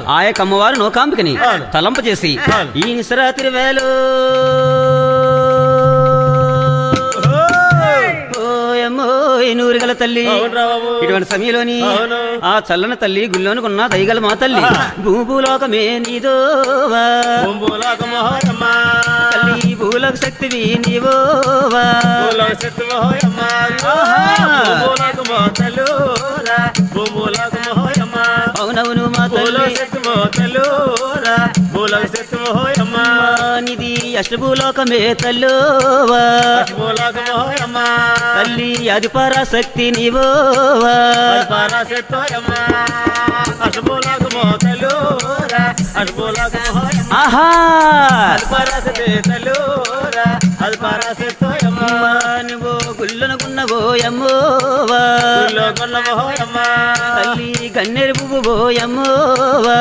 ఆ యొక్క అమ్మవారు నోకాంబికని తలంప చేసి ఈ నిశరాత్రి వేళ నూరుగల తల్లి ఇటువంటి సమయంలోని ఆ చల్లన తల్లి గుళ్ళోనుకున్న దయగల మా తల్లి భూభూలోకమే నీదోవా తల్లి భూలోక శక్తివి నీవోవా అవునవును మా నిధి అష్టభూలోకమే తల్లోవా తల్లి అది పరాశక్తి నీవోవా ఆహా నువ్వు గుళ్ళనుకున్నవోయమ్మోవా తల్లి గన్నేరు పువ్వు పోయమ్మోవా